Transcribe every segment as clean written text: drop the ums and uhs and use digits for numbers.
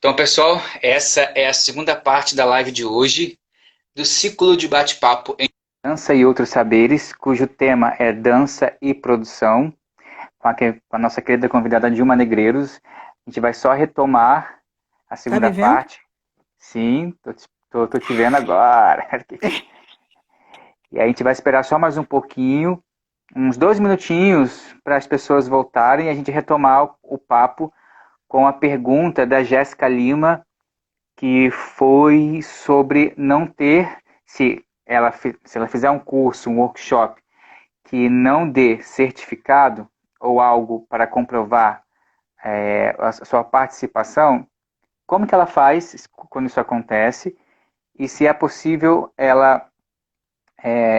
Então, pessoal, essa é a segunda parte da live de hoje, do ciclo de bate-papo em Dança e Outros Saberes, cujo tema é Dança e Produção, com a nossa querida convidada Dilma Negreiros. A gente vai só retomar a Tá segunda me vendo? parte. Sim, tô te vendo agora. E aí a gente vai esperar só mais um pouquinho, uns 2 minutinhos, para as pessoas voltarem e a gente retomar o papo com a pergunta da Jéssica Lima, que foi sobre não ter, se ela fizer um curso, um workshop que não dê certificado ou algo para comprovar a sua participação, como que ela faz quando isso acontece e se é possível ela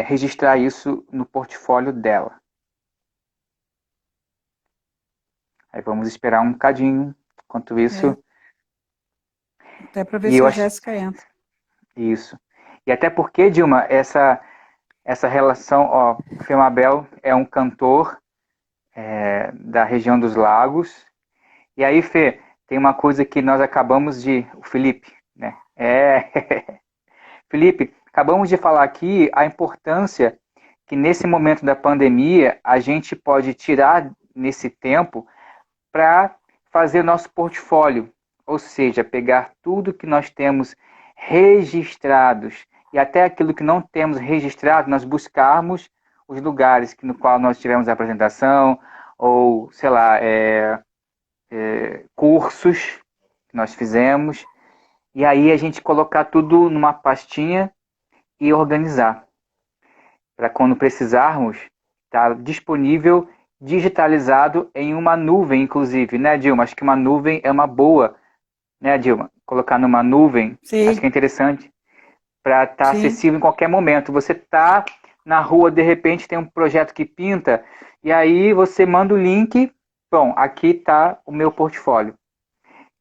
registrar isso no portfólio dela. Aí vamos esperar um bocadinho, enquanto É, isso, até para ver e se eu a acho Jéssica entra. isso. E até porque, Dilma, essa relação, ó, o Femabel é um cantor da região dos lagos. E aí, Fê, tem uma coisa que nós acabamos de. O Felipe, né? Felipe, acabamos de falar aqui a importância que nesse momento da pandemia a gente pode tirar nesse tempo para fazer nosso portfólio, ou seja, pegar tudo que nós temos registrados e até aquilo que não temos registrado, nós buscarmos os lugares no qual nós tivemos a apresentação, ou, sei lá, cursos que nós fizemos, e aí a gente colocar tudo numa pastinha e organizar, para quando precisarmos, estar disponível, digitalizado em uma nuvem, inclusive, né, Dilma? Acho que uma nuvem é uma boa, né, Dilma? Colocar numa nuvem, acho que Sim, é interessante para estar sim. acessível em qualquer momento. Você está na rua, de repente tem um projeto que pinta, e aí você manda o link, bom, aqui está o meu portfólio.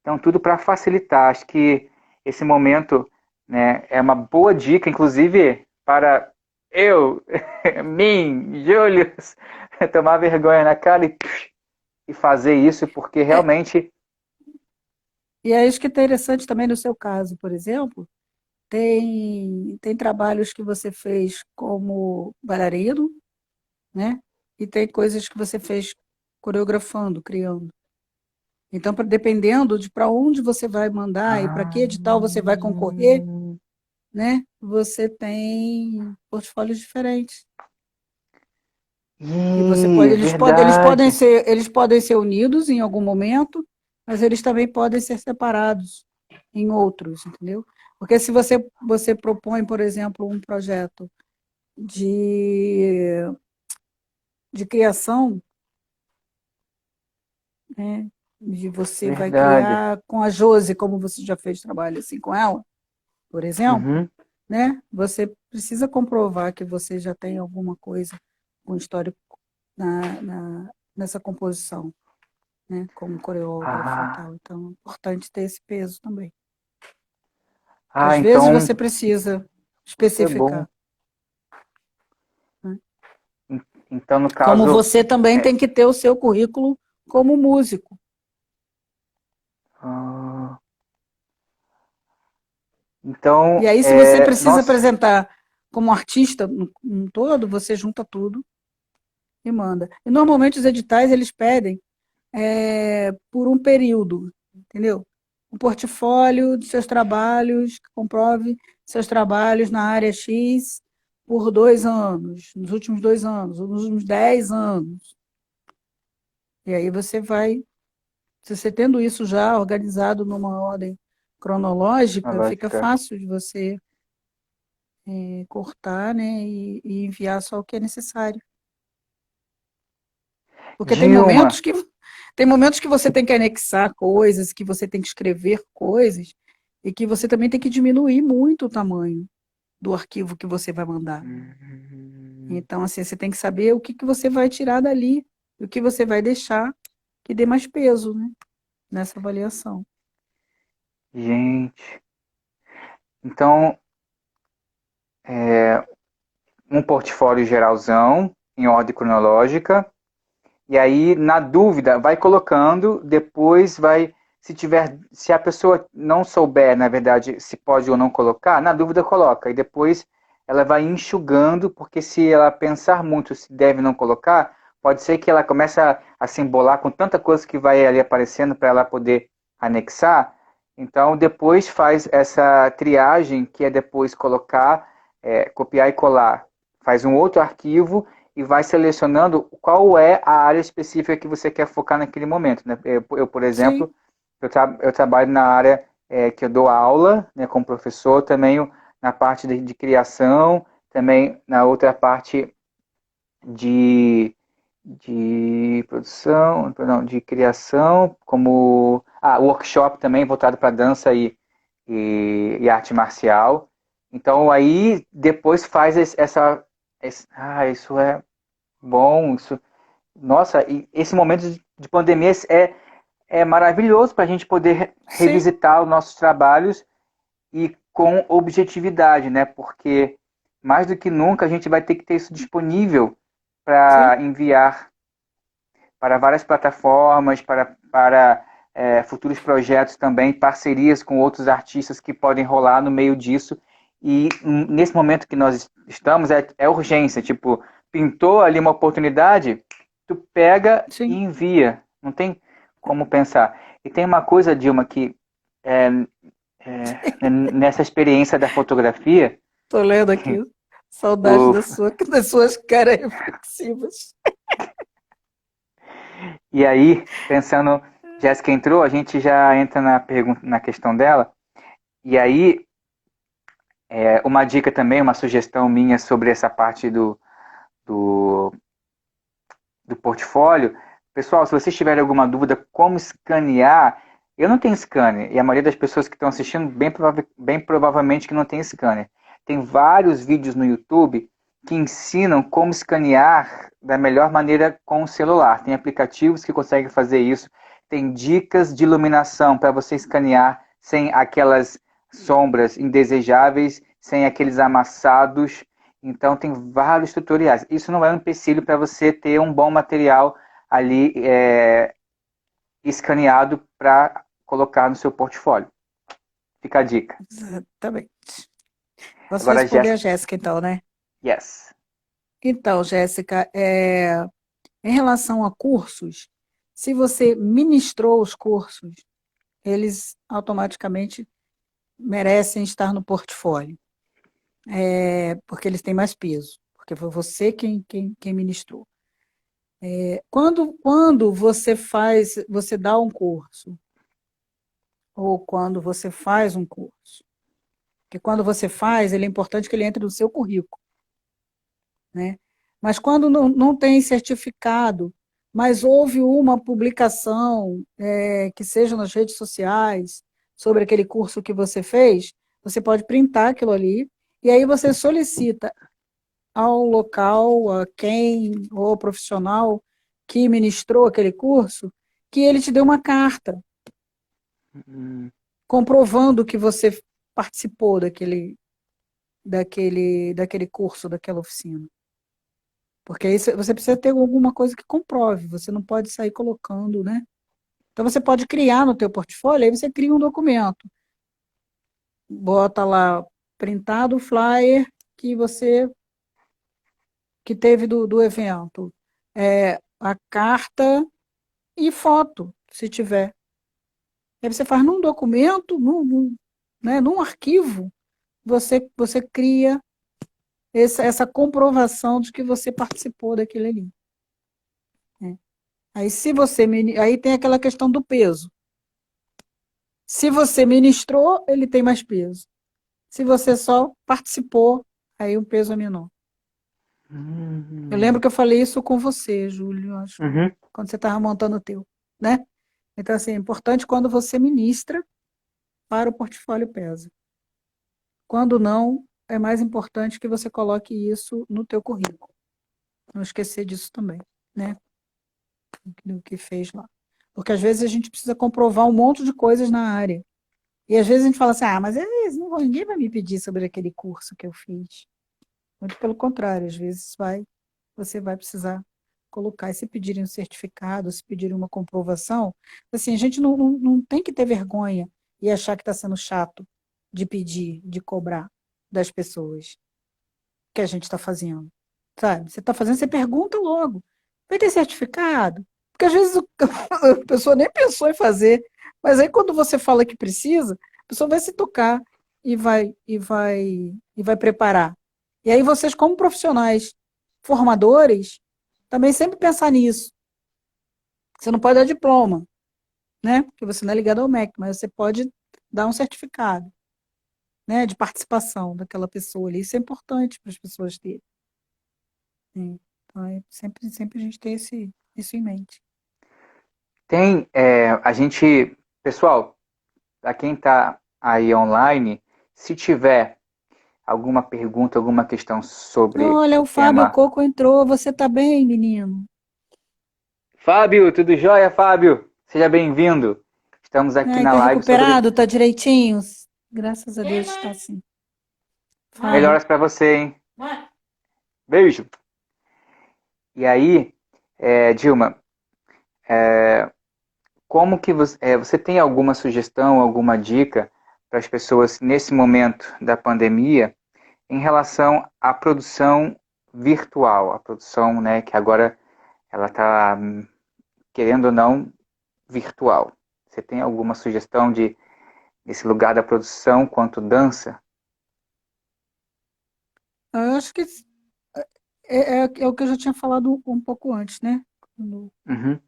Então, tudo para facilitar. Acho que esse momento, né, é uma boa dica, inclusive, para eu, mim, Julius, tomar vergonha na cara e fazer isso, porque É, realmente. e é isso que é interessante também no seu caso, por exemplo, tem trabalhos que você fez como bailarino, né? E tem coisas que você fez coreografando, criando. Então, dependendo de para onde você vai mandar e para Ah, que edital você vai concorrer, né? Você tem portfólios diferentes. Que você pode, verdade. eles podem ser unidos em algum momento, mas eles também podem ser separados em outros, entendeu? Porque se você propõe, por exemplo, um projeto de, de criação, né, de você vai Verdade. criar com a Josi, como você já fez trabalho assim com ela, por exemplo, Uhum. né? Você precisa comprovar que você já tem alguma coisa, um histórico nessa composição, né, como coreógrafo e Ah, tal. Então, é importante ter esse peso também. Que às vezes então você precisa isso é bom. especificar, né? Então, no Como caso, você também é, tem que ter o seu currículo como músico. ah, então, E aí, se você precisa nossa, apresentar como artista no todo, você junta tudo e manda. E normalmente os editais eles pedem por um período, entendeu? Um portfólio de seus trabalhos, que comprove seus trabalhos na área X por 2 anos, nos últimos 2 anos, ou nos últimos 10 anos. E aí você vai, se você tendo isso já organizado numa ordem a cronológica, fica lógica. fácil de você cortar, né, e enviar só o que é necessário. Porque Dilma, tem momentos que você tem que anexar coisas, que você tem que escrever coisas, e que você também tem que diminuir muito o tamanho do arquivo que você vai mandar. hum, Então, assim, você tem que saber o que que você vai tirar dali, e o que você vai deixar que dê mais peso, né, nessa avaliação. gente, então, um portfólio geralzão, em ordem cronológica, e aí, na dúvida, vai colocando, depois vai. se a pessoa não souber, na verdade, se pode ou não colocar, na dúvida coloca. E depois ela vai enxugando, porque se ela pensar muito se deve ou não colocar, pode ser que ela comece a se embolar com tanta coisa que vai ali aparecendo para ela poder anexar. Então, depois faz essa triagem, que é depois colocar, copiar e colar. Faz um outro arquivo e vai selecionando qual é a área específica que você quer focar naquele momento. Né? Por Sim, exemplo, eu trabalho na área que eu dou aula, né, como professor, também na parte de criação, também na outra parte de, de produção, não, de criação, como workshop também voltado para dança e arte marcial. Então aí depois faz isso é bom, isso, nossa, e esse momento de pandemia é maravilhoso para a gente poder sim, revisitar os nossos trabalhos e com objetividade, né? Porque mais do que nunca a gente vai ter que ter isso disponível sim. para enviar para várias plataformas, para futuros projetos também, parcerias com outros artistas que podem rolar no meio disso. E nesse momento que nós estamos, é urgência. Tipo, pintou ali uma oportunidade, tu pega e Sim, envia. Não tem como pensar. E tem uma coisa, Dilma, que é, nessa experiência da fotografia, tô lendo aqui. Saudade o, das suas caras reflexivas. e aí, pensando, Jéssica entrou, a gente já entra na pergunta, na questão dela. E aí, uma dica também, uma sugestão minha sobre essa parte do, do portfólio. Pessoal, se vocês tiverem alguma dúvida como escanear, eu não tenho scanner, e a maioria das pessoas que estão assistindo, bem provavelmente que não tem scanner. Tem vários vídeos no YouTube que ensinam como escanear da melhor maneira com o celular. Tem aplicativos que conseguem fazer isso. Tem dicas de iluminação para você escanear sem aquelas sombras indesejáveis, sem aqueles amassados. Então, tem vários tutoriais. Isso não é um empecilho para você ter um bom material ali escaneado para colocar no seu portfóliio. Fica a dica. Exatamente. Posso Agora, responder a Jéssica. Jéssica, então, né? Yes. Então, Jéssica, em relação a cursos, se você ministrou os cursos, eles automaticamente merecem estar no portfólio, porque eles têm mais peso, porque foi você quem ministrou. Quando você dá um curso, ou quando você faz um curso, porque quando você faz, ele é importante que ele entre no seu currículo, né? Mas quando não tem certificado, mas houve uma publicação que seja nas redes sociais sobre aquele curso que você fez, você pode printar aquilo ali e aí você solicita ao local, a quem, ou ao profissional que ministrou aquele curso, que ele te dê uma carta Hum, comprovando que você participou daquele curso, daquela oficina. Porque aí você precisa ter alguma coisa que comprove, você não pode sair colocando, né? Então você pode criar no teu portfólio, aí você cria um documento, bota lá printado o flyer que você que teve do evento, a carta e foto, se tiver. Aí você faz num documento, num arquivo, você cria essa comprovação de que você participou daquele ali. Né? Aí tem aquela questão do peso. Se você ministrou, ele tem mais peso. Se você só participou, aí o peso é menor. Eu lembro hum, que eu falei isso com você, Júlio, acho, uhum. quando você estava montando o teu, né? Então, assim, é importante quando você ministra, para o portfólio pesa. Quando não, é mais importante que você coloque isso no teu currículo. Não esquecer disso também, né? Do que fez lá. Porque às vezes a gente precisa comprovar um monte de coisas na área. E às vezes a gente fala assim, mas ninguém vai me pedir sobre aquele curso que eu fiz. Muito pelo contrário, às vezes você vai precisar. colocar. E se pedirem um certificado, se pedirem uma comprovação, assim, a gente não tem que ter vergonha e achar que está sendo chato de pedir, de cobrar das pessoas que a gente está fazendo. Sabe? Você está fazendo, você pergunta logo. Vai ter certificado? Porque às vezes a pessoa nem pensou em fazer, mas aí quando você fala que precisa, a pessoa vai se tocar e vai preparar. E aí vocês, como profissionais formadores, também sempre pensar nisso. Você não pode dar diploma, né? Porque você não é ligado ao MEC, mas você pode dar um certificado, né, de participação daquela pessoa ali. Isso é importante para as pessoas terem. Né? Então, sempre a gente tem isso em mente. Tem, a gente, pessoal, para quem está aí online, se tiver alguma pergunta, alguma questão sobre Olha, o o Fábio tema. Coco entrou. Você tá bem, menino? Fábio, tudo jóia, Fábio? Seja bem-vindo. Estamos aqui Ai, na tá live sobre recuperado? Tá direitinho? Graças a Deus está assim. Fábio. melhoras para você, hein? Beijo. E aí, Dilma, como que você tem alguma sugestão, alguma dica para as pessoas nesse momento da pandemia em relação à produção virtual, a produção, né, que agora ela está, querendo ou não, virtual. Você tem alguma sugestão de nesse lugar da produção quanto dança? Eu acho que é o que eu já tinha falado um pouco antes, né? Uhum.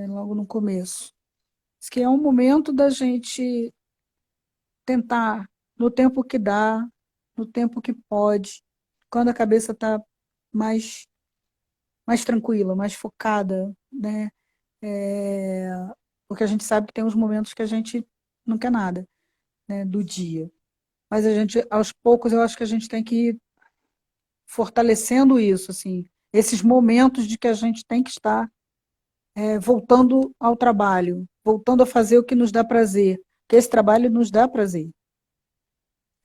Logo no começo. Diz que é um momento da gente tentar, no tempo que dá, no tempo que pode, quando a cabeça está mais, mais tranquila, mais focada, né? É, porque a gente sabe que tem uns momentos que a gente não quer nada, né, do dia. Mas a gente, aos poucos, eu acho que a gente tem que ir fortalecendo isso, assim, esses momentos de que a gente tem que estar voltando ao trabalho, voltando a fazer o que nos dá prazer, que esse trabalho nos dá prazer.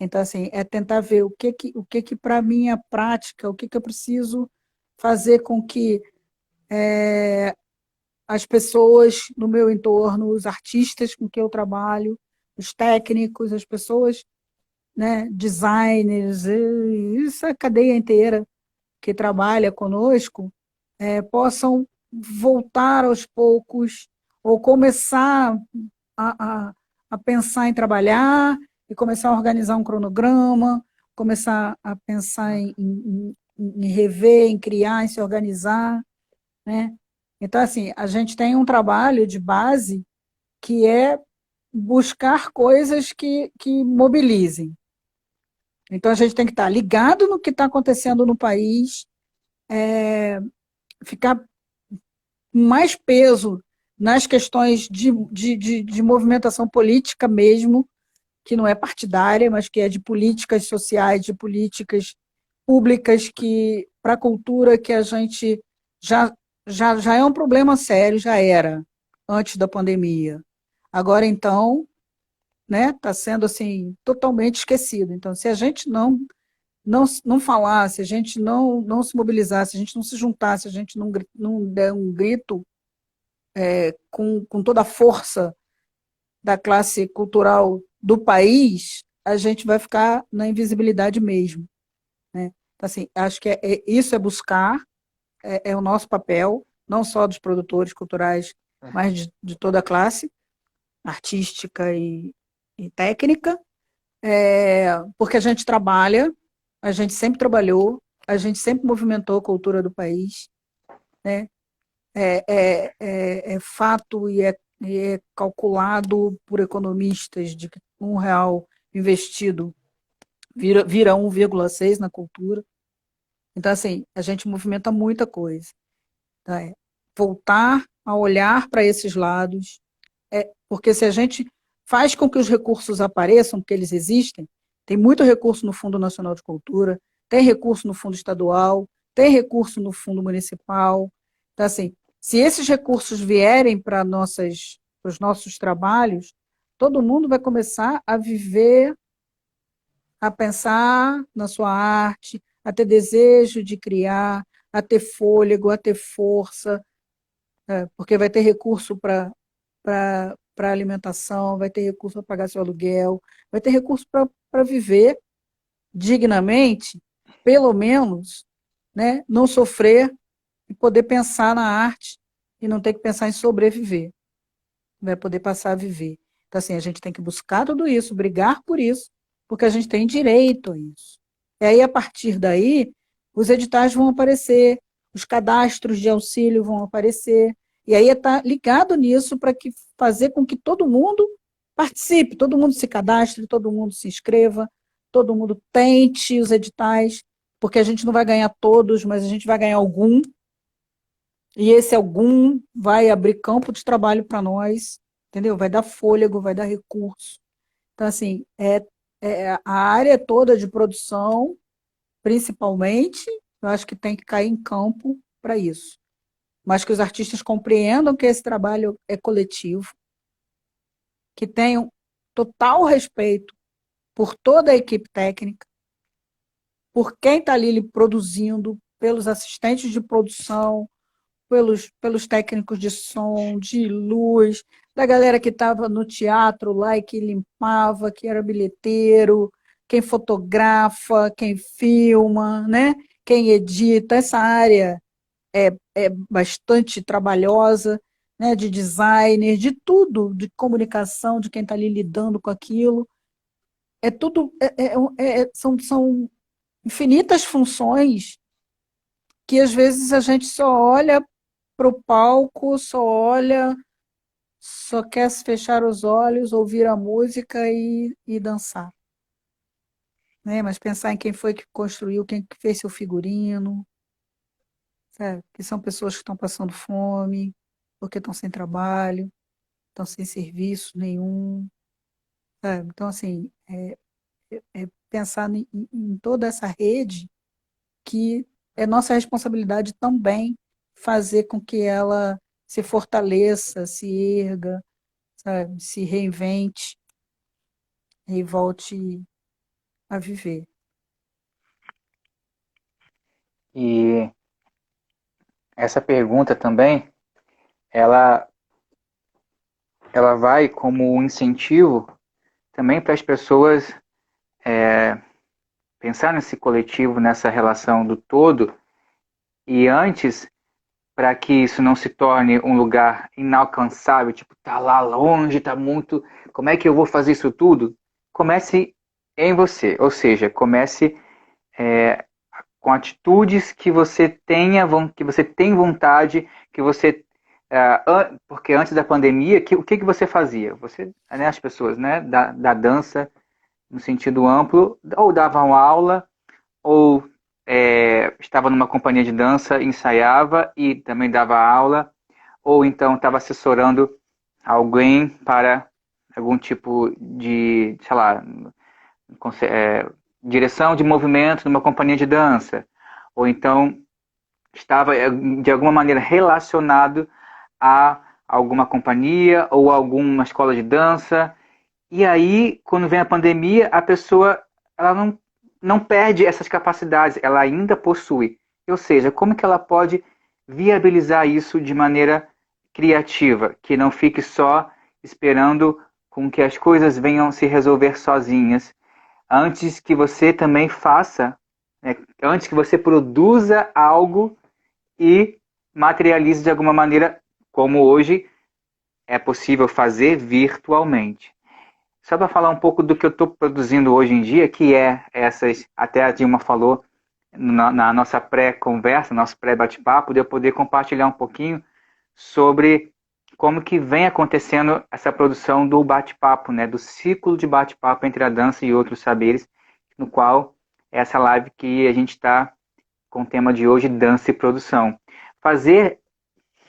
Então, assim, é tentar ver o que para mim é prática, o que eu preciso fazer com que as pessoas no meu entorno, os artistas com que eu trabalho, os técnicos, as pessoas, né, designers, essa cadeia inteira que trabalha conosco, possam voltar aos poucos ou começar a, a, a pensar em trabalhar e começar a organizar um cronograma, começar a pensar em rever, em criar, em se organizar, né? Então, assim, a gente tem um trabalho de base que é buscar coisas que mobilizem. Então, a gente tem que estar ligado no que está acontecendo no país, ficar com mais peso nas questões de movimentação política mesmo, que não é partidária, mas que é de políticas sociais, de políticas públicas que para a cultura que a gente já, já é um problema sério, já era antes da pandemia. Agora, então, né, está sendo assim totalmente esquecido. Então, se a gente não falar, se a gente não se mobilizar, se a gente não se juntar, se a gente não der um grito com toda a força da classe cultural do país, a gente vai ficar na invisibilidade mesmo. Né? Então, assim, acho que isso é buscar, é o nosso papel, não só dos produtores culturais, mas de toda a classe artística e técnica, porque a gente trabalha, a gente sempre trabalhou, a gente sempre movimentou a cultura do país, né? É fato e é calculado por economistas de que R$ 1 investido vira 1,6 na cultura. Então, assim, a gente movimenta muita coisa. Tá? Voltar a olhar para esses lados, porque se a gente faz com que os recursos apareçam, porque eles existem, tem muito recurso no Fundo Nacional de Cultura, tem recurso no Fundo Estadual, tem recurso no Fundo Municipal. Então, assim, se esses recursos vierem para os nossos trabalhos, todo mundo vai começar a viver, a pensar na sua arte, a ter desejo de criar, a ter fôlego, a ter força, porque vai ter recurso para alimentação, vai ter recurso para pagar seu aluguel, vai ter recurso para viver dignamente, pelo menos, né, não sofrer e poder pensar na arte e não ter que pensar em sobreviver, vai poder passar a viver. Então, assim, a gente tem que buscar tudo isso, brigar por isso, porque a gente tem direito a isso. E aí, a partir daí, os editais vão aparecer, os cadastros de auxílio vão aparecer, e aí está ligado nisso para que fazer com que todo mundo participe, todo mundo se cadastre, todo mundo se inscreva, todo mundo tente os editais, porque a gente não vai ganhar todos, mas a gente vai ganhar algum, e esse algum vai abrir campo de trabalho para nós, entendeu? Vai dar fôlego, vai dar recurso. Então, assim, a área toda de produção, principalmente, eu acho que tem que cair em campo para isso. Mas que os artistas compreendam que esse trabalho é coletivo, que tenham total respeito por toda a equipe técnica, por quem está ali produzindo, pelos assistentes de produção, pelos técnicos de som, de luz, da galera que estava no teatro lá e que limpava, que era bilheteiro, quem fotografa, quem filma, né? Quem edita. Essa área é bastante trabalhosa, né? De designer, de tudo, de comunicação, de quem está ali lidando com aquilo. É tudo, são infinitas funções que às vezes a gente só olha para o palco, só olha, só quer se fechar os olhos, ouvir a música e dançar. Né? Mas pensar em quem foi que construiu, quem que fez seu figurino, sabe? Que são pessoas que estão passando fome, porque estão sem trabalho, estão sem serviço nenhum. Sabe? Então, assim, pensar em toda essa rede que é nossa responsabilidade também fazer com que ela se fortaleça, se erga, sabe? Se reinvente e volte a viver. E essa pergunta também, ela, ela vai como um incentivo também para as pessoas pensar nesse coletivo, nessa relação do todo, e antes, para que isso não se torne um lugar inalcançável, tipo, tá lá longe, tá muito, como é que eu vou fazer isso tudo? Comece em você, ou seja, comece com atitudes que você tenha, que você tem vontade, que você porque antes da pandemia, o que você fazia? Você, né, as pessoas, né, da dança no sentido amplo, ou davam aula, ou estava numa companhia de dança, ensaiava e também dava aula, ou então estava assessorando alguém para algum tipo de, sei lá, direção de movimento numa companhia de dança, ou então estava de alguma maneira relacionado a alguma companhia ou alguma escola de dança. E aí, quando vem a pandemia, a pessoa ela não perde essas capacidades, ela ainda possui. Ou seja, como que ela pode viabilizar isso de maneira criativa, que não fique só esperando com que as coisas venham se resolver sozinhas, antes que você também faça, né, antes que você produza algo e materialize de alguma maneira, como hoje é possível fazer virtualmente. Só para falar um pouco do que eu estou produzindo hoje em dia, que é essas, até a Dilma falou na nossa pré-conversa, nosso pré-bate-papo, de eu poder compartilhar um pouquinho sobre como que vem acontecendo essa produção do bate-papo, né, do ciclo de bate-papo entre a dança e outros saberes, no qual é essa live que a gente está com o tema de hoje, dança e produção.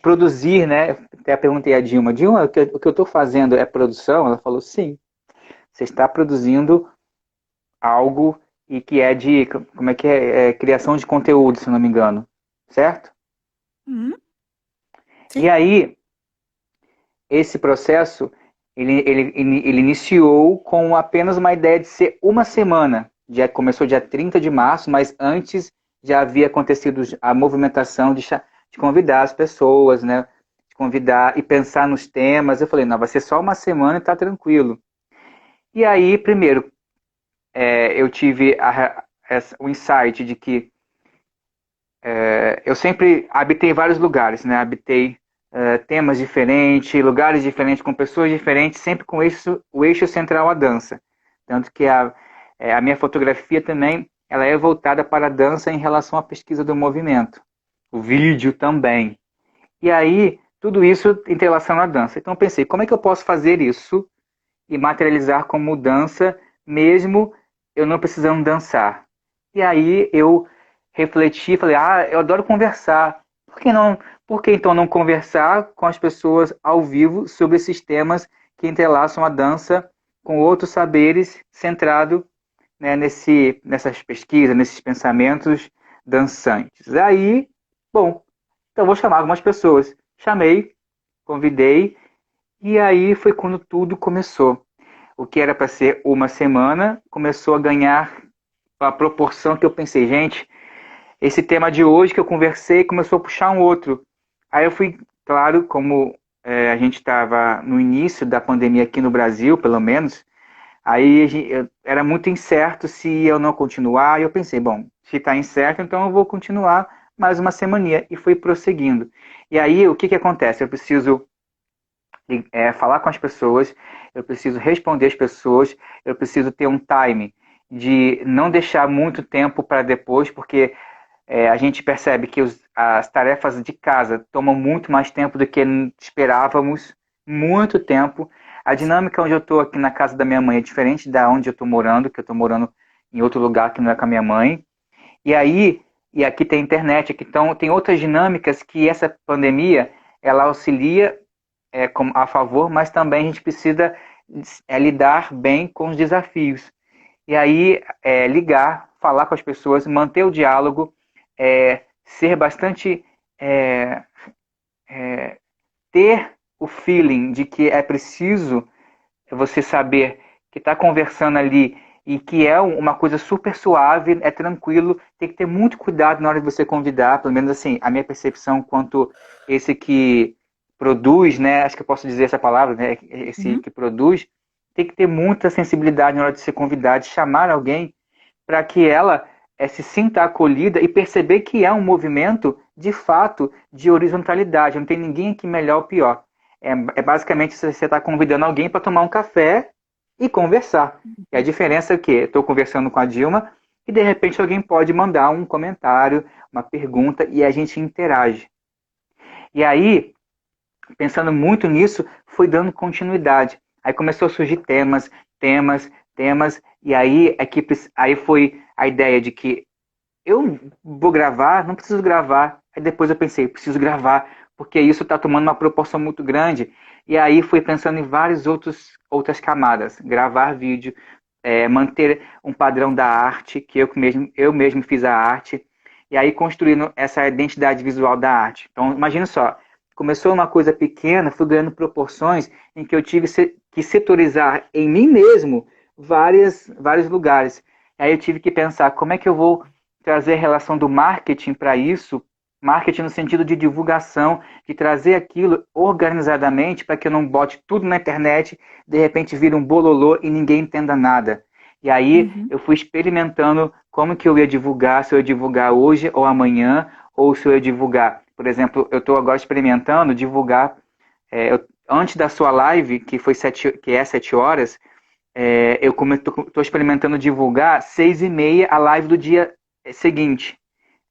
Produzir, né, até perguntei a Dilma, o que eu estou fazendo é produção? Ela falou, sim. Você está produzindo algo e que é de, como é que criação de conteúdo, se não me engano, certo? Uhum. E Sim. aí, esse processo, ele iniciou com apenas uma ideia de ser uma semana. Começou dia 30 de março, mas antes já havia acontecido a movimentação de convidar as pessoas, né? De convidar e pensar nos temas. Eu falei, não, vai ser só uma semana e tá tranquilo. E aí, primeiro, eu tive o insight de que eu sempre habitei em vários lugares, né? Habitei temas diferentes, lugares diferentes, com pessoas diferentes, sempre com o eixo central a dança. Tanto que a minha fotografia também ela é voltada para a dança em relação à pesquisa do movimento. O vídeo também. E aí, tudo isso em relação à dança. Então eu pensei, como é que eu posso fazer isso e materializar como dança, mesmo eu não precisando dançar? E aí eu refleti e falei, eu adoro conversar. Por que não, por que então não conversar com as pessoas ao vivo sobre esses temas que entrelaçam a dança com outros saberes centrado, né, nessas pesquisas, nesses pensamentos dançantes? Aí, bom, então vou chamar algumas pessoas. Chamei, convidei, e aí foi quando tudo começou. O que era para ser uma semana começou a ganhar a proporção que eu pensei, gente, esse tema de hoje que eu conversei começou a puxar um outro. Aí eu fui, claro, como a gente estava no início da pandemia aqui no Brasil, pelo menos, aí era muito incerto se eu não continuar, e eu pensei, bom, se está incerto, então eu vou continuar mais uma semaninha, e fui prosseguindo. E aí, o que acontece? Eu preciso falar com as pessoas, eu preciso responder as pessoas, eu preciso ter um time de não deixar muito tempo para depois, porque a gente percebe que as tarefas de casa tomam muito mais tempo do que esperávamos, muito tempo. A dinâmica onde eu estou aqui na casa da minha mãe é diferente da onde eu estou morando, que eu estou morando em outro lugar que não é com a minha mãe. E aí, e aqui tem internet, aqui, então tem outras dinâmicas que essa pandemia ela auxilia a favor, mas também a gente precisa lidar bem com os desafios. E aí, ligar, falar com as pessoas, manter o diálogo, ser bastante. é, ter o feeling de que é preciso você saber que está conversando ali e que é uma coisa super suave, é tranquilo, tem que ter muito cuidado na hora de você convidar, pelo menos assim, a minha percepção quanto esse que produz, né, acho que eu posso dizer essa palavra, né, esse Uhum. que produz, tem que ter muita sensibilidade na hora de ser convidado, de chamar alguém para que ela se sinta acolhida e perceber que é um movimento, de fato, de horizontalidade. Não tem ninguém aqui melhor ou pior. Basicamente você está convidando alguém para tomar um café e conversar. E a diferença é o quê? Estou conversando com a Dilma e de repente alguém pode mandar um comentário, uma pergunta e a gente interage. E aí, pensando muito nisso, foi dando continuidade. Aí começou a surgir temas, e aí foi a ideia de que eu vou gravar, não preciso gravar. Aí depois eu pensei, preciso gravar, porque isso está tomando uma proporção muito grande. E aí fui pensando em outras camadas. Gravar vídeo, manter um padrão da arte, que eu mesmo fiz a arte, e aí construindo essa identidade visual da arte. Então, imagina só, começou uma coisa pequena, fui ganhando proporções em que eu tive que setorizar em mim mesmo vários lugares. Aí eu tive que pensar como é que eu vou trazer a relação do marketing para isso, marketing no sentido de divulgação, de trazer aquilo organizadamente para que eu não bote tudo na internet, de repente vira um bololô e ninguém entenda nada. E aí Uhum. eu fui experimentando como que eu ia divulgar, se eu ia divulgar hoje ou amanhã, ou se eu ia divulgar. Por exemplo, eu estou agora experimentando divulgar, antes da sua live, que é 7 horas, eu estou experimentando divulgar 6h30 a live do dia seguinte.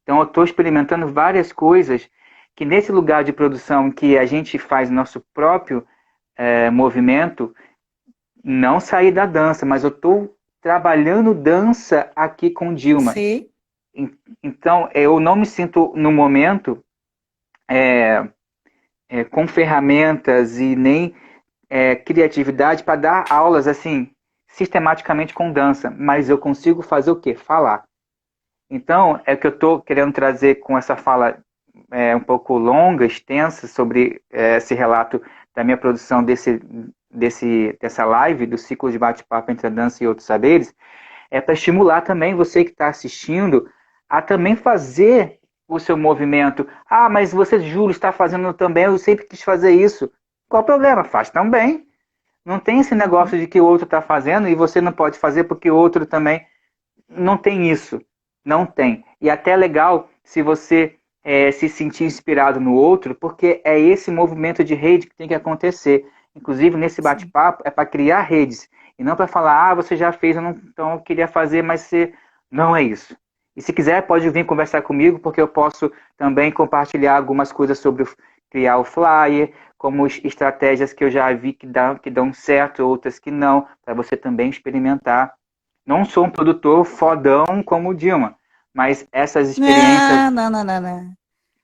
Então eu estou experimentando várias coisas que nesse lugar de produção que a gente faz nosso próprio movimento, não sair da dança, mas eu estou trabalhando dança aqui com Dilma. Sei. Então eu não me sinto no momento com ferramentas e nem criatividade para dar aulas assim sistematicamente com dança, mas eu consigo fazer o quê? Falar. Então, é o que eu estou querendo trazer com essa fala um pouco longa, extensa, sobre esse relato da minha produção dessa live, do ciclo de bate-papo entre a dança e outros saberes, é para estimular também você que está assistindo a também fazer o seu movimento. Ah, mas você, Júlio, está fazendo também, eu sempre quis fazer isso. Qual o problema? Faz também. Não tem esse Uhum. negócio de que o outro está fazendo e você não pode fazer porque o outro também. Não tem isso. Não tem. E até é legal se você se sentir inspirado no outro, porque é esse movimento de rede que tem que acontecer. Inclusive, nesse Sim. bate-papo, é para criar redes. E não para falar, ah, você já fez, então eu queria fazer, mas você. Não é isso. E se quiser, pode vir conversar comigo, porque eu posso também compartilhar algumas coisas sobre criar o flyer, como estratégias que eu já vi que dão certo, outras que não, para você também experimentar. Não sou um produtor fodão como o Dilma, mas essas experiências, Não, não, não, não, não.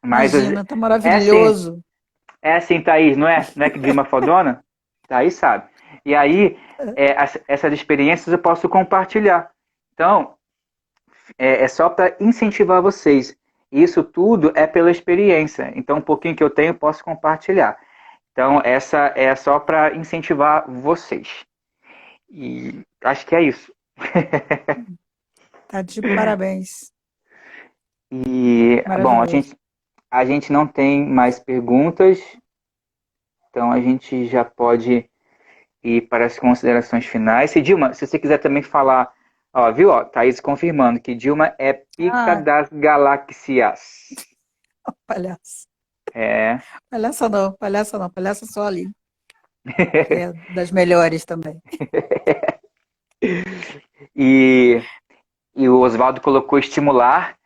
mas Imagina, tá é assim, maravilhoso. é assim, Thaís, não é? Não é que Dilma é fodona? Thaís sabe. E aí, essas experiências eu posso compartilhar. Então, é só para incentivar vocês. Isso tudo é pela experiência. Então, um pouquinho que eu tenho, eu posso compartilhar. Então, essa é só para incentivar vocês. E acho que é isso. Tá de parabéns. E, bom, Maravilhoso. a gente não tem mais perguntas, então a gente já pode ir para as considerações finais. E Dilma, se você quiser também falar, ó, viu, ó, Thaís confirmando que Dilma é pica Ah, das galáxias. palhaço. É. Palhaça não, palhaça só ali, que é das melhores também. E, e o Oswaldo colocou estimular,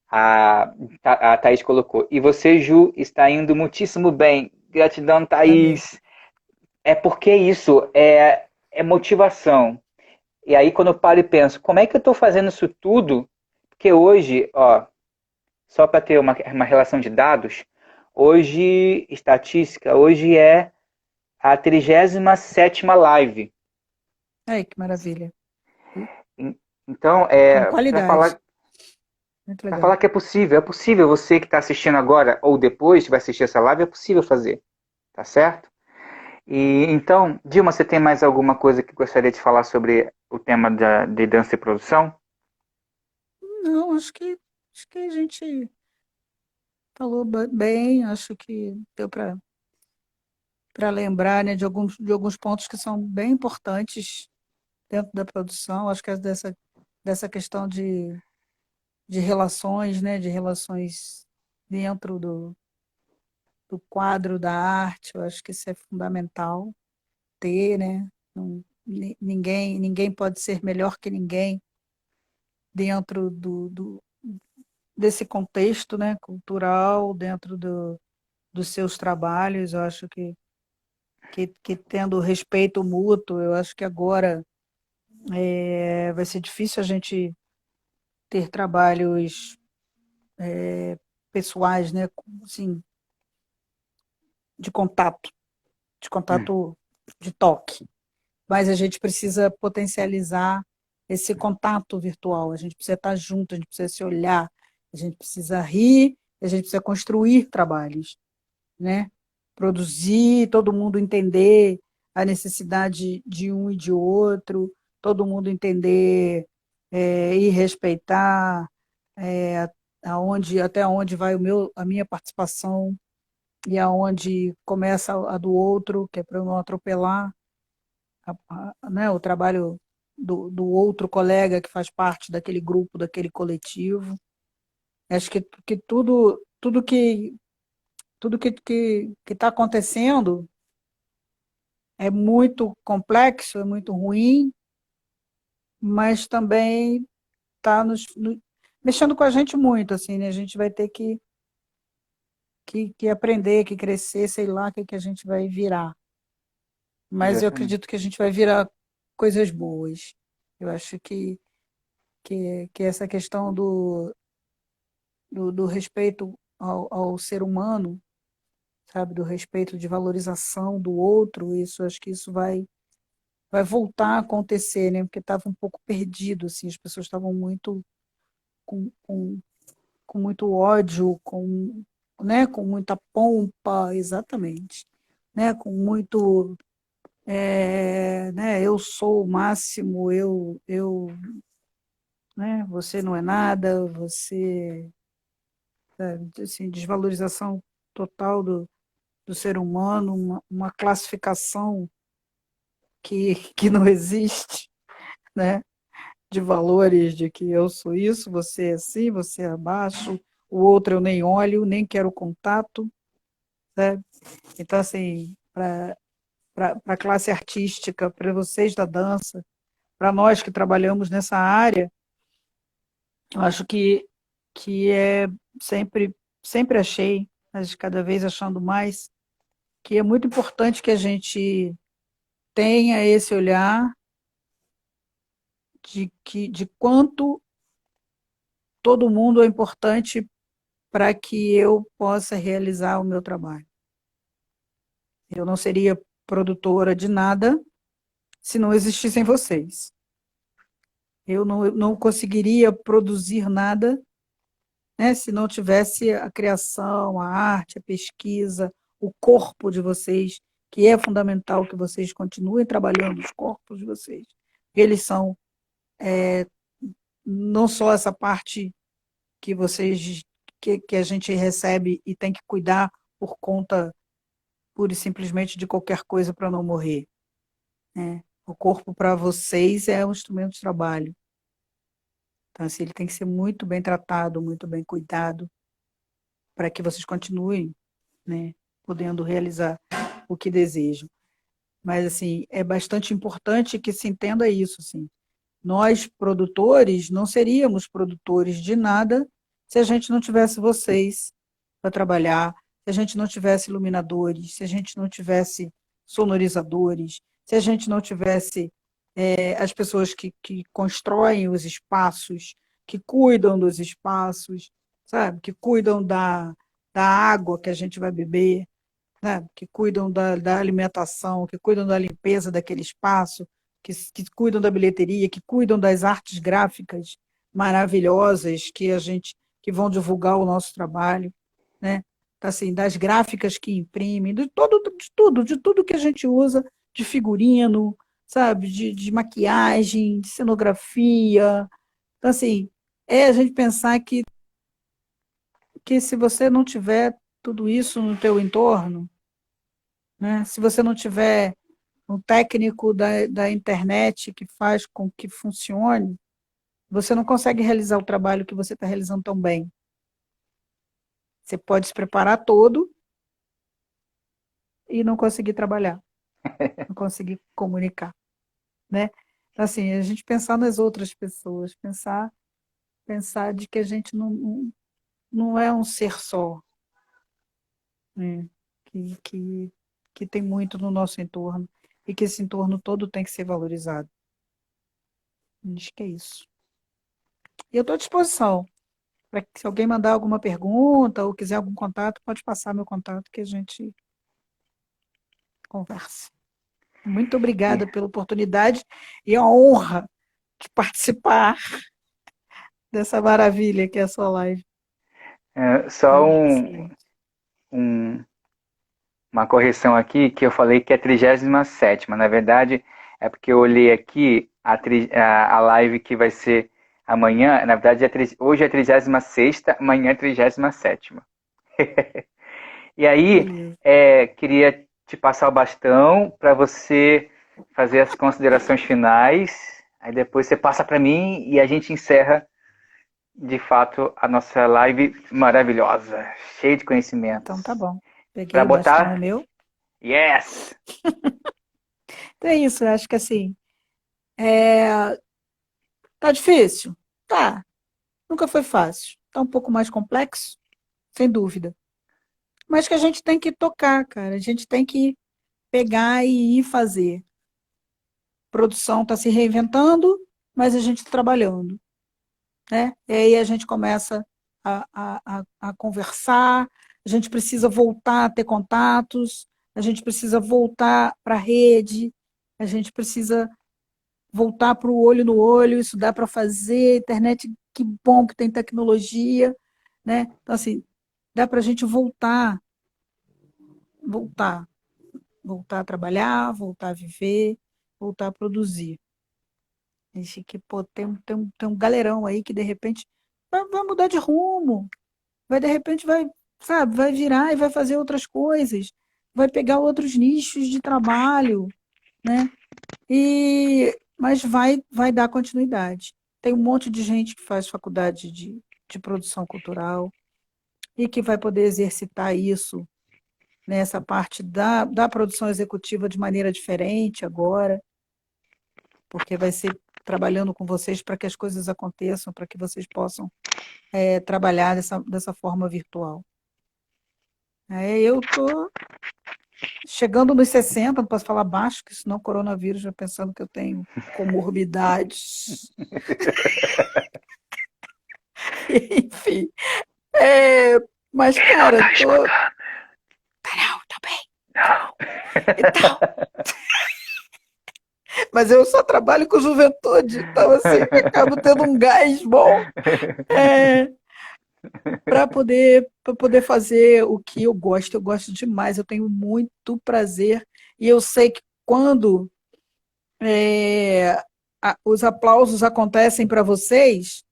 a, a Thaís colocou. E você, Ju, está indo muitíssimo bem. Gratidão, Tá mesmo. Thaís. É porque isso é motivação. E aí, quando eu paro e penso, como é que eu estou fazendo isso tudo? Porque hoje, ó, só para ter uma relação de dados, hoje, estatística, hoje é a 37ª live. Aí, que maravilha. Então, Com para qualidade. falar, Muito para legal. falar que é possível você que está assistindo agora ou depois que vai assistir essa live, é possível fazer, tá certo? E então, Dilma, você tem mais alguma coisa que gostaria de falar sobre o tema de dança e produção? Não, acho que a gente falou bem, acho que deu para lembrar, né, de alguns pontos que são bem importantes dentro da produção. Acho que é dessa questão de relações, né, de relações dentro do quadro da arte, eu acho que isso é fundamental ter, né? Ninguém pode ser melhor que ninguém dentro desse contexto, né, cultural, dentro dos seus trabalhos. Eu acho que tendo respeito mútuo, eu acho que agora vai ser difícil a gente ter trabalhos pessoais, né, assim, de contato, de Hum, contato de toque. Mas a gente precisa potencializar esse contato virtual. A gente precisa estar junto, a gente precisa se olhar, a gente precisa rir, a gente precisa construir trabalhos, né? Produzir, todo mundo entender a necessidade de um e de outro, todo mundo entender e respeitar é, até onde vai a minha participação e aonde começa a do outro, que é para eu não atropelar né, o trabalho do outro colega que faz parte daquele grupo, daquele coletivo. Acho que tudo que está acontecendo é muito complexo, é muito ruim, mas também está mexendo com a gente muito, assim, né? A gente vai ter que aprender, que crescer, sei lá o que a gente vai virar. Mas eu exatamente. acredito que a gente vai virar coisas boas. Eu acho que essa questão do respeito ao ser humano, sabe, do respeito de valorização do outro, isso acho que isso vai voltar a acontecer, né? Porque estava um pouco perdido, assim, as pessoas estavam muito com, com, com muito ódio, né, com muita pompa, exatamente, né, com muito, né, eu sou o máximo, né? Você não é nada, você, assim, desvalorização total do ser humano, uma classificação que não existe, né? De valores, de que eu sou isso, você é assim, você é abaixo, o outro eu nem olho, nem quero contato, né? Então, assim, para a classe artística, para vocês da dança, para nós que trabalhamos nessa área, eu acho que é sempre, sempre achei, mas cada vez achando mais, que é muito importante que a gente tenha esse olhar de quanto todo mundo é importante para que eu possa realizar o meu trabalho. Eu não seria produtora de nada se não existissem vocês. Eu não conseguiria produzir nada, né, se não tivesse a criação, a arte, a pesquisa, o corpo de vocês, que é fundamental que vocês continuem trabalhando os corpos de vocês. Eles são não só essa parte que vocês que a gente recebe e tem que cuidar por conta pura e simplesmente de qualquer coisa para não morrer, né? O corpo para vocês é um instrumento de trabalho. Então, assim, ele tem que ser muito bem tratado, muito bem cuidado, para que vocês continuem, né, podendo realizar o que desejam. Mas, assim, é bastante importante que se entenda isso, assim. Nós, produtores, não seríamos produtores de nada se a gente não tivesse vocês para trabalhar, se a gente não tivesse iluminadores, se a gente não tivesse sonorizadores, se a gente não tivesse as pessoas que constroem os espaços, que cuidam dos espaços, sabe? Que cuidam da água que a gente vai beber, né? Que cuidam da alimentação, que cuidam da limpeza daquele espaço, que cuidam da bilheteria, que cuidam das artes gráficas maravilhosas que vão divulgar o nosso trabalho, né? Então, assim, das gráficas que imprimem, de tudo que a gente usa, de figurino, sabe, de maquiagem, de cenografia. Então, assim, é a gente pensar que se você não tiver tudo isso no teu entorno, né? Se você não tiver um técnico da internet que faz com que funcione, você não consegue realizar o trabalho que você está realizando tão bem. Você pode se preparar todo e não conseguir trabalhar, não conseguir comunicar, né? Então, assim, a gente pensar nas outras pessoas, pensar de que a gente não é um ser só, né? Que, que, que tem muito no nosso entorno e que esse entorno todo tem que ser valorizado. Acho que é isso. E eu estou à disposição. Para que se alguém mandar alguma pergunta ou quiser algum contato, pode passar meu contato que a gente conversa. Muito E, obrigada pela oportunidade e a honra de participar dessa maravilha que é a sua live. só Foi excelente. um- uma correção aqui, que eu falei que é 37ª. Na verdade, é porque eu olhei aqui a live que vai ser amanhã. Na verdade, hoje é 36ª, amanhã é 37ª. E aí, Beleza. queria te passar o bastão para você fazer as considerações finais. Aí depois você passa para mim e a gente encerra de fato a nossa live maravilhosa, cheia de Então tá conhecimentos. bom. Para Peguei o bastão, é botar, meu. yes! Então é isso, eu acho que assim, tá difícil? Tá. Nunca foi fácil. Tá um pouco mais complexo? Sem dúvida. Mas que a gente tem que tocar, cara. A gente tem que pegar e ir fazer. A produção está se reinventando, mas a gente está trabalhando, né? E aí a gente começa a conversar, a gente precisa voltar a ter contatos, a gente precisa voltar para a rede, a gente precisa voltar para o olho no olho, isso dá para fazer, internet, que bom que tem tecnologia, né? Então, assim, dá para a gente voltar, voltar a trabalhar, voltar a viver, voltar a produzir. Acho que, pô, tem um galerão aí que de repente vai mudar de rumo, vai de repente vai, sabe, vai virar e vai fazer outras coisas, vai pegar outros nichos de trabalho, né? Mas vai dar continuidade. Tem um monte de gente que faz faculdade de produção cultural e que vai poder exercitar isso, nessa parte da produção executiva de maneira diferente agora, porque vai ser trabalhando com vocês para que as coisas aconteçam, para que vocês possam trabalhar dessa forma virtual. Eu estou chegando nos 60, não posso falar baixo, que senão o coronavírus já pensando que eu tenho comorbidades. Enfim. É, mas, Não cara, tá tô. escutando. Não, tá bem. Não. Então, mas eu só trabalho com juventude, então assim, eu acabo tendo um gás bom é, para poder fazer o que eu gosto demais, eu tenho muito prazer, e eu sei que quando é, os aplausos acontecem para vocês,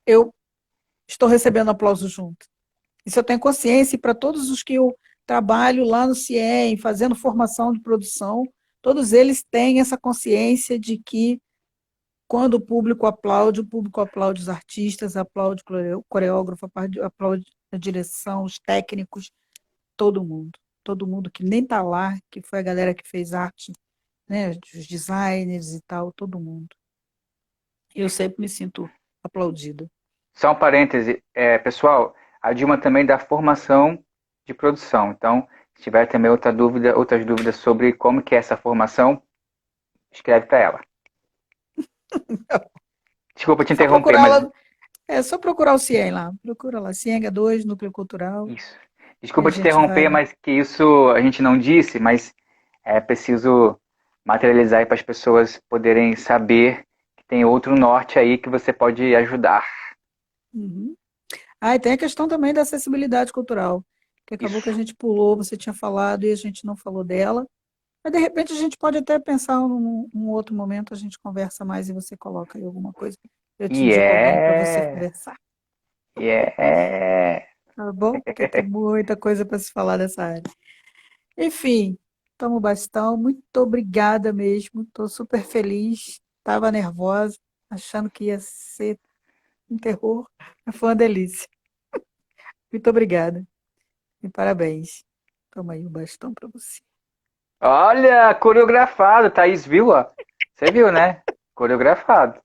eu estou recebendo aplausos junto. Isso eu tenho consciência, e para todos os que eu trabalho lá no CIEM, fazendo formação de produção, todos eles têm essa consciência de que quando o público aplaude os artistas, aplaude o coreógrafo, aplaude a direção, os técnicos, todo mundo. Todo mundo que nem está lá, que foi a galera que fez arte, né, os designers e tal, todo mundo. Eu sempre me sinto aplaudida. Só um parêntese, pessoal, a Dilma também dá formação de produção. Então, se tiver também outras dúvidas sobre como que é essa formação, escreve para ela. Desculpa te Só interromper, procurar mas lá, só procurar o CIEM lá. Procura lá, CIENG 2, Núcleo Cultural, isso. e a Desculpa te gente interromper, vai. mas que isso a gente não disse, mas é preciso materializar para as pessoas poderem saber que tem outro norte aí que você pode ajudar. Uhum. E tem a questão também da acessibilidade cultural, que acabou que a Isso. gente pulou, você tinha falado e a gente não falou dela. Mas de repente a gente pode até pensar num outro momento, a gente conversa mais e você coloca aí alguma coisa. Eu te E indico alguém para você é. conversar, E é. tá bom? Porque tem muita coisa para se falar dessa área. Enfim, toma o bastão. Muito obrigada mesmo. Estou super feliz. Estava nervosa, achando que ia ser um terror, mas foi uma delícia. Muito obrigada e parabéns. Toma aí o bastão para você. Olha, coreografado, Thaís viu, ó? Você viu, né? Coreografado.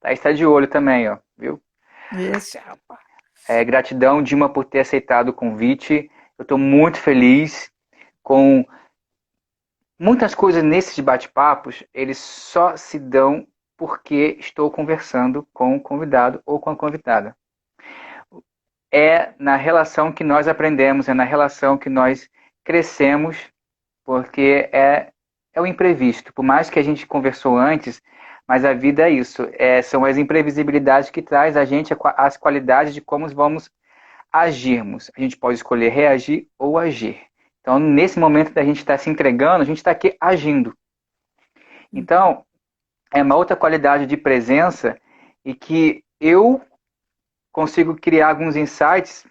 Thaís tá de olho também, ó, viu? Esse, rapaz. Gratidão, Dilma, por ter aceitado o convite. Eu estou muito feliz com muitas coisas nesses bate-papos, eles só se dão porque estou conversando com o convidado ou com a convidada. É na relação que nós aprendemos, é na relação que nós crescemos, porque é o imprevisto. Por mais que a gente conversou antes, mas a vida é isso. São as imprevisibilidades que traz a gente as qualidades de como vamos agirmos. A gente pode escolher reagir ou agir. Então, nesse momento da gente estar se entregando, a gente está aqui agindo. Então, é uma outra qualidade de presença e que eu consigo criar alguns insights,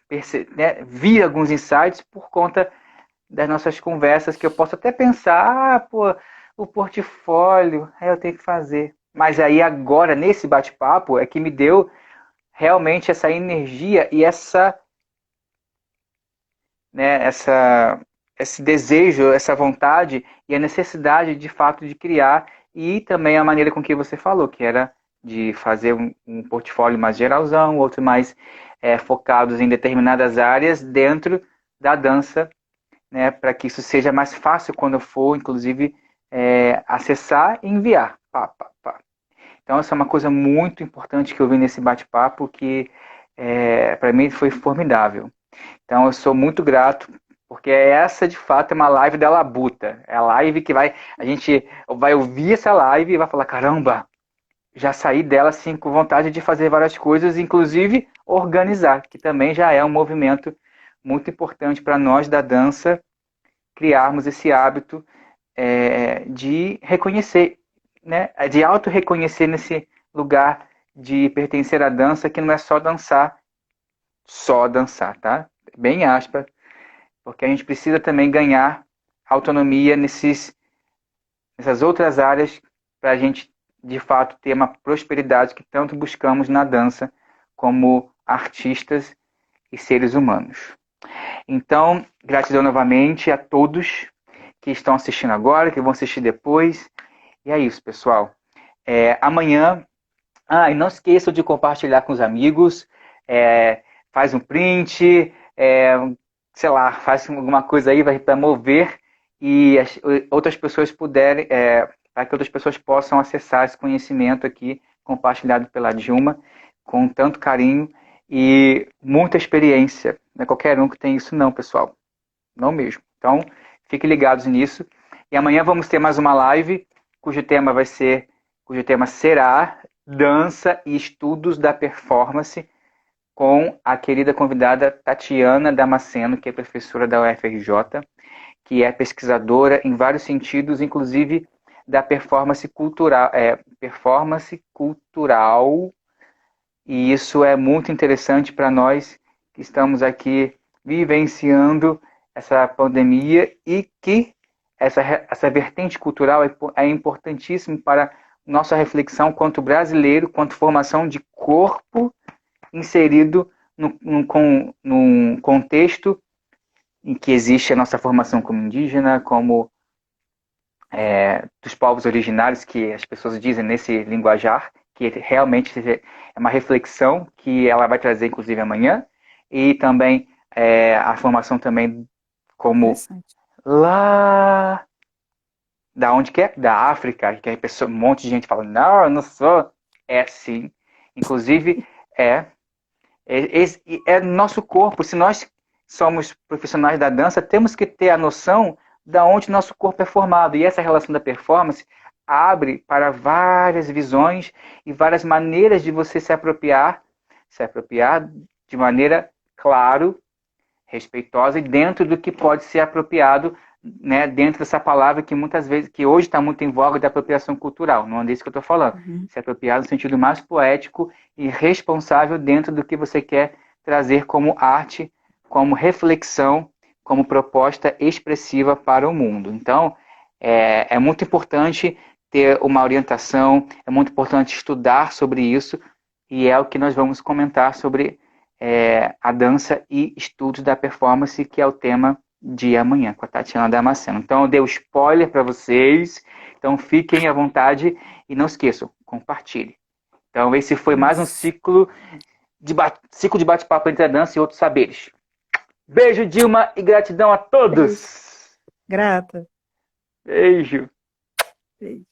né, vir alguns insights por conta das nossas conversas, que eu posso até pensar, pô, o portfólio, aí eu tenho que fazer. Mas aí agora, nesse bate-papo, é que me deu realmente essa energia e esse desejo, essa vontade e a necessidade de fato de criar, e também a maneira com que você falou, que era de fazer um portfólio mais geralzão, outro mais focados em determinadas áreas dentro da dança, né, para que isso seja mais fácil quando eu for, inclusive, acessar e enviar. Pá, pá, pá. Então, essa é uma coisa muito importante que eu vi nesse bate-papo, que para mim foi formidável. Então, eu sou muito grato, porque essa, de fato, é uma live da Labuta. É a live que a gente vai ouvir essa live e vai falar, caramba, já saí dela assim com vontade de fazer várias coisas, inclusive organizar, que também já é um movimento muito importante para nós da dança criarmos esse hábito de reconhecer né, de auto-reconhecer nesse lugar de pertencer à dança, que não é só dançar, tá? Bem aspas, porque a gente precisa também ganhar autonomia nessas outras áreas para a gente, de fato, ter uma prosperidade que tanto buscamos na dança como artistas e seres humanos. Então, gratidão novamente a todos que estão assistindo agora, que vão assistir depois. E é isso, pessoal. Amanhã. E não esqueçam de compartilhar com os amigos. Faz um print, sei lá, faz alguma coisa aí para mover e outras pessoas puderem, para que outras pessoas possam acessar esse conhecimento aqui compartilhado pela Dilma com tanto carinho e muita experiência. Não é qualquer um que tem isso não, pessoal. Não mesmo. Então, fiquem ligados nisso. E amanhã vamos ter mais uma live cujo tema será Dança e Estudos da Performance, com a querida convidada Tatiana Damasceno, que é professora da UFRJ, que é pesquisadora em vários sentidos, inclusive da performance cultural, e isso é muito interessante para nós que estamos aqui vivenciando essa pandemia e que essa vertente cultural é importantíssima para nossa reflexão quanto brasileiro, quanto formação de corpo inserido num contexto em que existe a nossa formação como indígena, como dos povos originários, que as pessoas dizem nesse linguajar, que realmente é uma reflexão que ela vai trazer, inclusive, amanhã, e também a formação também como lá da onde que é? Da África, que um monte de gente fala, não, eu não sou. É sim. Inclusive, é nosso corpo. Se nós somos profissionais da dança, temos que ter a noção da onde nosso corpo é formado. E essa relação da performance abre para várias visões e várias maneiras de você se apropriar de maneira, claro, respeitosa e dentro do que pode ser apropriado, né, dentro dessa palavra que muitas vezes, que hoje está muito em voga, da apropriação cultural. Não é disso que eu estou falando. Se apropriar no sentido mais poético e responsável dentro do que você quer trazer como arte, como reflexão, como proposta expressiva para o mundo. Então, é muito importante ter uma orientação, é muito importante estudar sobre isso, e é o que nós vamos comentar sobre a dança e estudos da performance, que é o tema de amanhã, com a Tatiana Damasceno. Então, eu dei o spoiler para vocês, então fiquem à vontade e não esqueçam, compartilhe. Então, esse foi mais um ciclo de bate-papo entre a dança e outros saberes. Beijo, Dilma, e gratidão a todos! Grata. Beijo! Beijo.